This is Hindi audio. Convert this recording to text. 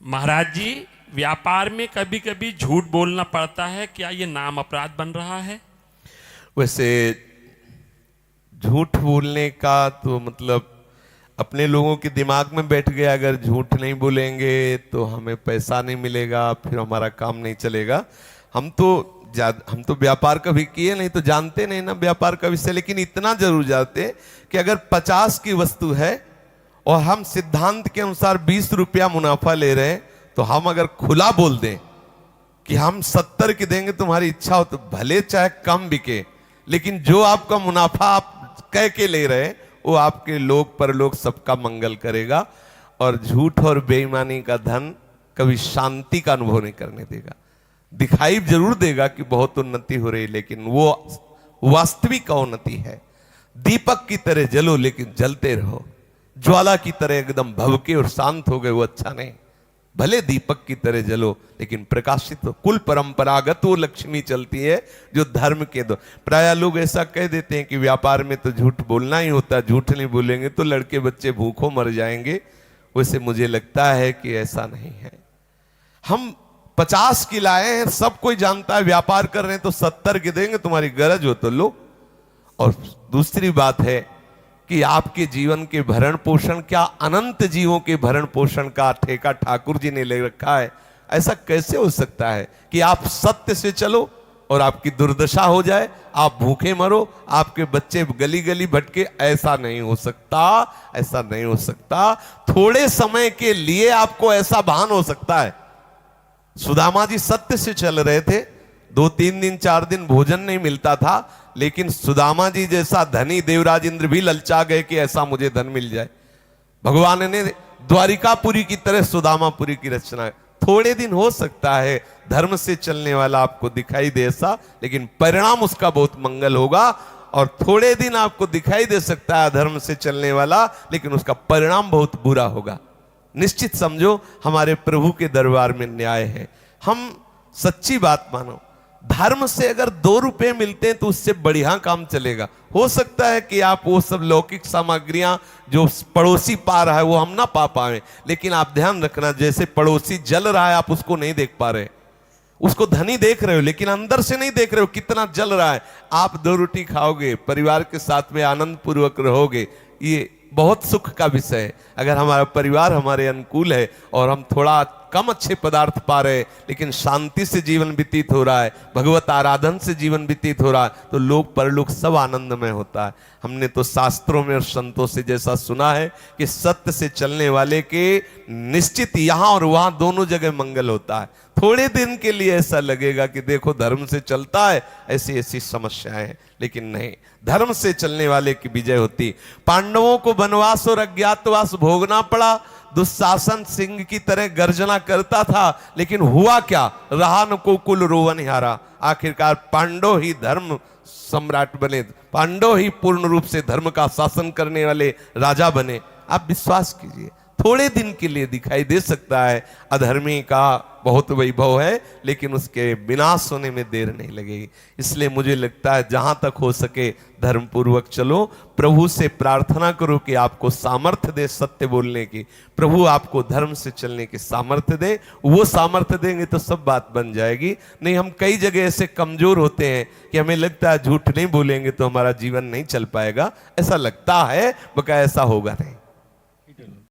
महाराज जी, व्यापार में कभी कभी झूठ बोलना पड़ता है, क्या ये नाम अपराध बन रहा है? वैसे झूठ बोलने का तो मतलब अपने लोगों के दिमाग में बैठ गया, अगर झूठ नहीं बोलेंगे तो हमें पैसा नहीं मिलेगा, फिर हमारा काम नहीं चलेगा। हम तो व्यापार कभी किए नहीं तो जानते नहीं ना व्यापार का विषय, लेकिन इतना जरूर जानते कि अगर 50 की वस्तु है और हम सिद्धांत के अनुसार 20 रुपया मुनाफा ले रहे हैं, तो हम अगर खुला बोल दें कि हम 70 की देंगे, तुम्हारी इच्छा हो तो भले चाहे कम बिके, लेकिन जो आपका मुनाफा आप कह के ले रहे हैं वो आपके लोक परलोक सबका मंगल करेगा। और झूठ और बेईमानी का धन कभी शांति का अनुभव नहीं करने देगा। दिखाई जरूर देगा कि बहुत उन्नति हो रही, लेकिन वो वास्तविक उन्नति है। दीपक की तरह जलो लेकिन जलते रहो, ज्वाला की तरह एकदम भभके और शांत हो गए वो अच्छा नहीं। भले दीपक की तरह जलो लेकिन प्रकाशित हो। कुल परंपरागत वो लक्ष्मी चलती है जो धर्म के दो। प्राय लोग ऐसा कह देते हैं कि व्यापार में तो झूठ बोलना ही होता है, झूठ नहीं बोलेंगे तो लड़के बच्चे भूखों मर जाएंगे। वैसे मुझे लगता है कि ऐसा नहीं है। हम 50 की लाए हैं, सब कोई जानता है व्यापार कर रहे हैं, तो 70 की देंगे, तुम्हारी गरज हो तो लो। और दूसरी बात है कि आपके जीवन के भरण पोषण, क्या अनंत जीवों के भरण पोषण का ठेका ठाकुर जी ने ले रखा है? ऐसा कैसे हो सकता है कि आप सत्य से चलो और आपकी दुर्दशा हो जाए, आप भूखे मरो, आपके बच्चे गली गली भटके? ऐसा नहीं हो सकता, ऐसा नहीं हो सकता। थोड़े समय के लिए आपको ऐसा भान हो सकता है। सुदामा जी सत्य से चल रहे थे, 2-3 दिन 4 दिन भोजन नहीं मिलता था, लेकिन सुदामा जी जैसा धनी देवराज इंद्र भी ललचा गए कि ऐसा मुझे धन मिल जाए। भगवान ने द्वारिकापुरी की तरह सुदामापुरी की रचना। थोड़े दिन हो सकता है धर्म से चलने वाला आपको दिखाई दे ऐसा, लेकिन परिणाम उसका बहुत मंगल होगा। और थोड़े दिन आपको दिखाई दे सकता है धर्म से चलने वाला, लेकिन उसका परिणाम बहुत बुरा होगा। निश्चित समझो हमारे प्रभु के दरबार में न्याय है। हम सच्ची बात मानो, धर्म से अगर 2 रुपए मिलते हैं तो उससे बढ़िया काम चलेगा। हो सकता है कि आप वो सब लौकिक सामग्रियां जो पड़ोसी पा रहा है वो हम ना पा पाए, लेकिन आप ध्यान रखना, जैसे पड़ोसी जल रहा है आप उसको नहीं देख पा रहे, उसको धनी देख रहे हो लेकिन अंदर से नहीं देख रहे हो कितना जल रहा है। आप 2 रोटी खाओगे, परिवार के साथ में आनंद पूर्वक रहोगे, ये बहुत सुख का विषय है। अगर हमारा परिवार हमारे अनुकूल है और हम थोड़ा कम अच्छे पदार्थ पा रहे हैं लेकिन शांति से जीवन व्यतीत हो रहा है, भगवत आराधन से जीवन व्यतीत हो रहा है, तो लोक परलोक सब आनंदमय होता है। हमने तो शास्त्रों में और संतों से जैसा सुना है कि सत्य से चलने वाले के निश्चित यहां और वहां दोनों जगह मंगल होता है। थोड़े दिन के लिए ऐसा लगेगा कि देखो धर्म से चलता है, ऐसी ऐसी समस्याएं हैं, लेकिन नहीं, धर्म से चलने वाले की विजय होती। पांडवों को वनवास और अज्ञातवास भोगना पड़ा, दुशासन सिंह की तरह गर्जना करता था, लेकिन हुआ क्या? रहा न को कुल रोवन हारा। आखिरकार पांडव ही धर्म सम्राट बने, पांडव ही पूर्ण रूप से धर्म का शासन करने वाले राजा बने। आप विश्वास कीजिए, थोड़े दिन के लिए दिखाई दे सकता है अधर्मी का बहुत वैभव है, लेकिन उसके विनाश होने में देर नहीं लगेगी। इसलिए मुझे लगता है जहां तक हो सके धर्म पूर्वक चलो। प्रभु से प्रार्थना करो कि आपको सामर्थ्य दे सत्य बोलने की, प्रभु आपको धर्म से चलने की सामर्थ्य दे। वो सामर्थ्य देंगे तो सब बात बन जाएगी। नहीं, हम कई जगह ऐसे कमजोर होते हैं कि हमें लगता है झूठ नहीं बोलेंगे तो हमारा जीवन नहीं चल पाएगा। ऐसा लगता है, बकाया ऐसा होगा नहीं।